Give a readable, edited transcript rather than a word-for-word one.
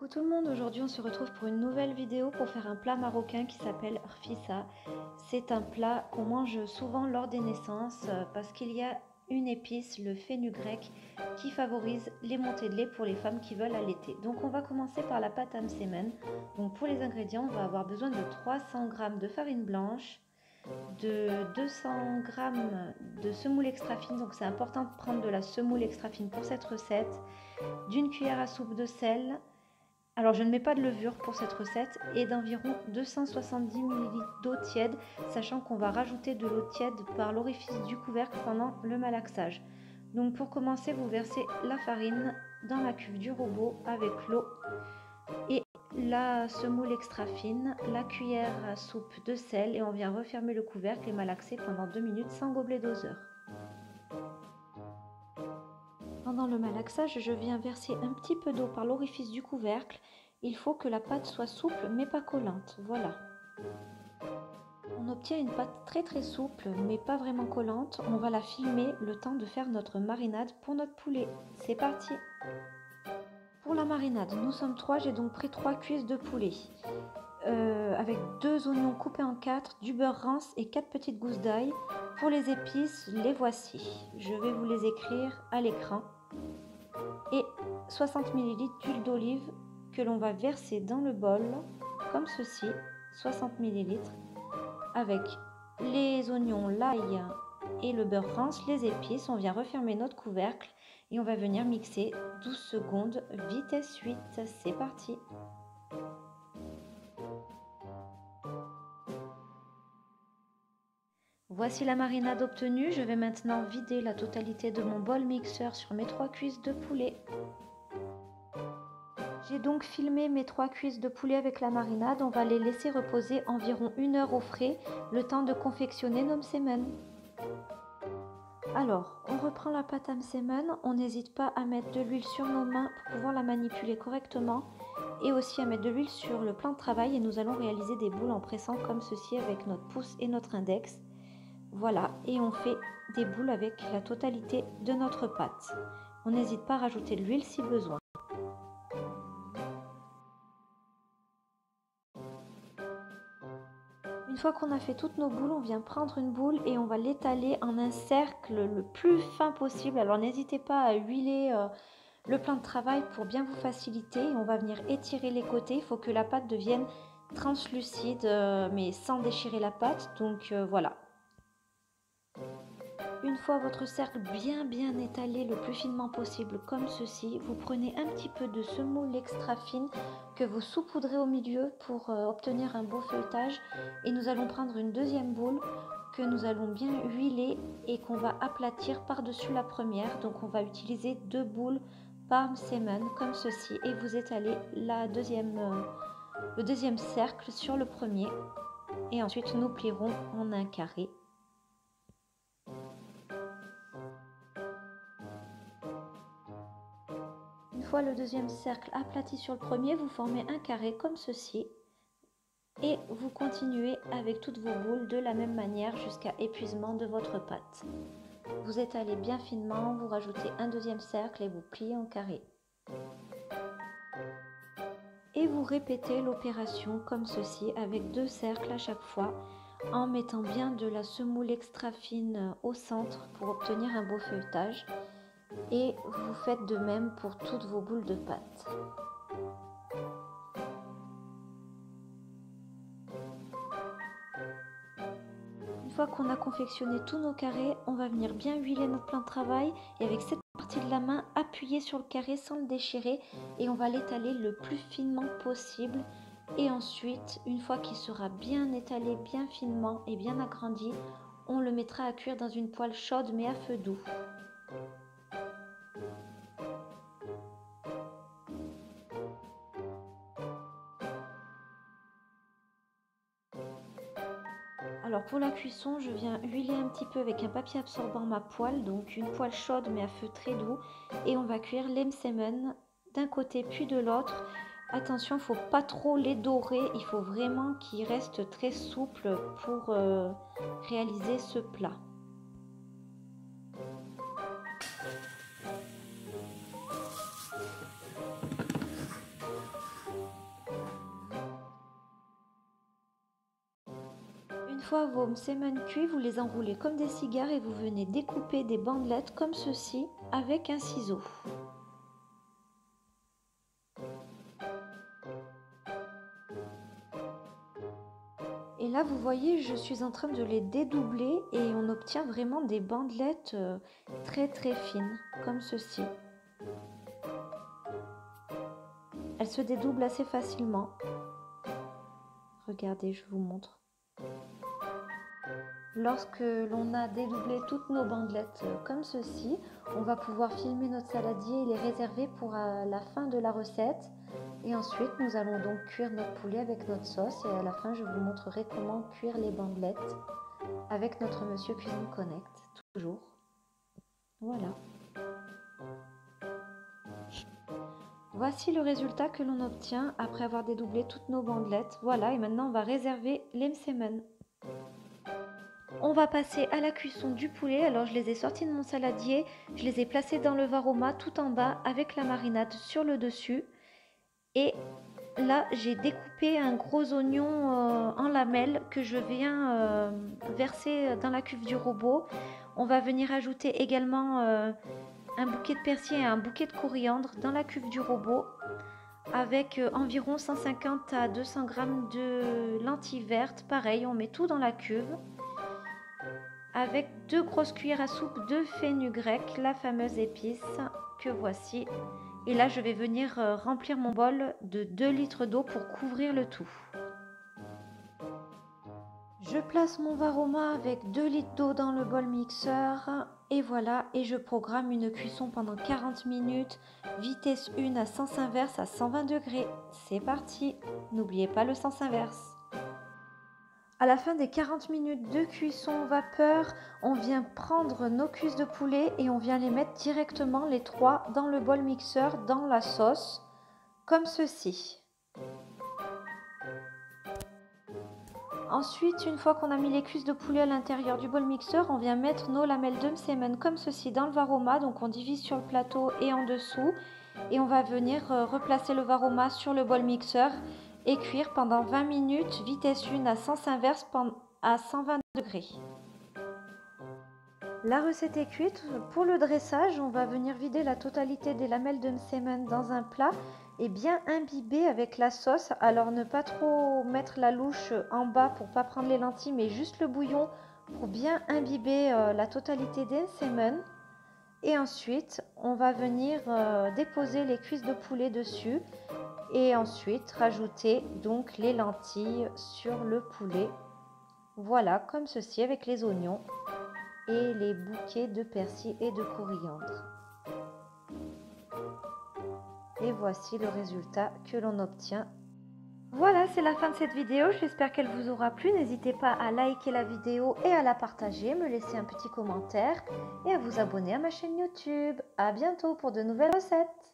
Coucou tout le monde, aujourd'hui on se retrouve pour une nouvelle vidéo pour faire un plat marocain qui s'appelle rfissa. C'est un plat qu'on mange souvent lors des naissances parce qu'il y a une épice, le fenugrec, qui favorise les montées de lait pour les femmes qui veulent allaiter. Donc on va commencer par la pâte à msemen. Donc pour les ingrédients, on va avoir besoin de 300 g de farine blanche, de 200 g de semoule extra fine, donc c'est important de prendre de la semoule extra fine pour cette recette, d'une cuillère à soupe de sel. Alors je ne mets pas de levure pour cette recette et d'environ 270 ml d'eau tiède, sachant qu'on va rajouter de l'eau tiède par l'orifice du couvercle pendant le malaxage. Donc pour commencer, vous versez la farine dans la cuve du robot avec l'eau et la semoule extra fine, la cuillère à soupe de sel et on vient refermer le couvercle et malaxer pendant 2 minutes sans gobelet doseur. Pendant le malaxage, je viens verser un petit peu d'eau par l'orifice du couvercle. Il faut que la pâte soit souple mais pas collante, voilà. On obtient une pâte très souple mais pas vraiment collante. On va la filmer le temps de faire notre marinade pour notre poulet. C'est parti! Pour la marinade, nous sommes 3, j'ai donc pris 3 cuisses de poulet. Avec 2 oignons coupés en 4, du beurre rance et 4 petites gousses d'ail. Pour les épices, les voici. Je vais vous les écrire à l'écran. Et 60 ml d'huile d'olive que l'on va verser dans le bol, comme ceci, 60 ml, avec les oignons, l'ail et le beurre rance, les épices. On vient refermer notre couvercle et on va venir mixer 12 secondes, vitesse 8. C'est parti! Voici la marinade obtenue. Je vais maintenant vider la totalité de mon bol mixeur sur mes 3 cuisses de poulet. J'ai donc filmé mes 3 cuisses de poulet avec la marinade. On va les laisser reposer environ 1 heure au frais, le temps de confectionner nos msemen. Alors, on reprend la pâte à msemen. On n'hésite pas à mettre de l'huile sur nos mains pour pouvoir la manipuler correctement et aussi à mettre de l'huile sur le plan de travail. Et nous allons réaliser des boules en pressant comme ceci avec notre pouce et notre index. Voilà, et on fait des boules avec la totalité de notre pâte. On n'hésite pas à rajouter de l'huile si besoin. Une fois qu'on a fait toutes nos boules, on vient prendre une boule et on va l'étaler en un cercle le plus fin possible. Alors n'hésitez pas à huiler le plan de travail pour bien vous faciliter. On va venir étirer les côtés. Il faut que la pâte devienne translucide mais sans déchirer la pâte. Donc voilà. Une fois votre cercle bien étalé le plus finement possible comme ceci, vous prenez un petit peu de semoule extra fine que vous saupoudrez au milieu pour obtenir un beau feuilletage. Et nous allons prendre une deuxième boule que nous allons bien huiler et qu'on va aplatir par-dessus la première. Donc on va utiliser 2 boules par msemen comme ceci et vous étalez le deuxième cercle sur le premier. Et ensuite nous plierons en un carré. Une fois le deuxième cercle aplati sur le premier, vous formez un carré comme ceci et vous continuez avec toutes vos boules de la même manière jusqu'à épuisement de votre pâte. Vous étalez bien finement, vous rajoutez un deuxième cercle et vous pliez en carré. Et vous répétez l'opération comme ceci avec 2 cercles à chaque fois en mettant bien de la semoule extra fine au centre pour obtenir un beau feuilletage. Et vous faites de même pour toutes vos boules de pâte. Une fois qu'on a confectionné tous nos carrés, on va venir bien huiler notre plan de travail et avec cette partie de la main, appuyer sur le carré sans le déchirer et on va l'étaler le plus finement possible. Et ensuite, une fois qu'il sera bien étalé, bien finement et bien agrandi, on le mettra à cuire dans une poêle chaude mais à feu doux. Alors pour la cuisson, je viens huiler un petit peu avec un papier absorbant ma poêle, donc une poêle chaude mais à feu très doux. Et on va cuire les msemen d'un côté puis de l'autre. Attention, il ne faut pas trop les dorer, il faut vraiment qu'ils restent très souples pour réaliser ce plat. fois vos msemen cuits, vous les enroulez comme des cigares et vous venez découper des bandelettes comme ceci avec un ciseau. Et là, vous voyez, je suis en train de les dédoubler et on obtient vraiment des bandelettes très très fines, comme ceci. Elles se dédoublent assez facilement. Regardez, je vous montre. Lorsque l'on a dédoublé toutes nos bandelettes comme ceci, on va pouvoir filmer notre saladier et les réserver pour la fin de la recette. Et ensuite, nous allons donc cuire notre poulet avec notre sauce. Et à la fin, je vous montrerai comment cuire les bandelettes avec notre Monsieur Cuisine Connect, toujours. Voilà. Voici le résultat que l'on obtient après avoir dédoublé toutes nos bandelettes. Voilà, et maintenant on va réserver les msemen. On va passer à la cuisson du poulet. Alors je les ai sortis de mon saladier, je les ai placés dans le varoma tout en bas avec la marinade sur le dessus. Et là j'ai découpé un gros oignon en lamelles que je viens verser dans la cuve du robot. On va venir ajouter également un bouquet de persil et un bouquet de coriandre dans la cuve du robot avec environ 150 à 200 g de lentilles vertes. Pareil, on met tout dans la cuve avec 2 grosses cuillères à soupe de fenugrec, la fameuse épice que voici. Et là, je vais venir remplir mon bol de 2 litres d'eau pour couvrir le tout. Je place mon varoma avec 2 litres d'eau dans le bol mixeur et voilà, et je programme une cuisson pendant 40 minutes, vitesse 1 à sens inverse à 120 degrés. C'est parti, n'oubliez pas le sens inverse. À la fin des 40 minutes de cuisson vapeur, on vient prendre nos cuisses de poulet et on vient les mettre directement les 3 dans le bol mixeur, dans la sauce, comme ceci. Ensuite, une fois qu'on a mis les cuisses de poulet à l'intérieur du bol mixeur, on vient mettre nos lamelles de msemen comme ceci dans le varoma. Donc on divise sur le plateau et en dessous. Et on va venir replacer le varoma sur le bol mixeur et cuire pendant 20 minutes, vitesse 1 à sens inverse à 120 degrés. La recette est cuite. Pour le dressage, on va venir vider la totalité des lamelles de msemen dans un plat et bien imbiber avec la sauce. Alors ne pas trop mettre la louche en bas pour pas prendre les lentilles, mais juste le bouillon pour bien imbiber la totalité des msemen. Et ensuite, on va venir déposer les cuisses de poulet dessus et ensuite rajouter donc les lentilles sur le poulet. Voilà, comme ceci avec les oignons et les bouquets de persil et de coriandre. Et voici le résultat que l'on obtient. Voilà, c'est la fin de cette vidéo. J'espère qu'elle vous aura plu. N'hésitez pas à liker la vidéo et à la partager, me laisser un petit commentaire et à vous abonner à ma chaîne YouTube. À bientôt pour de nouvelles recettes.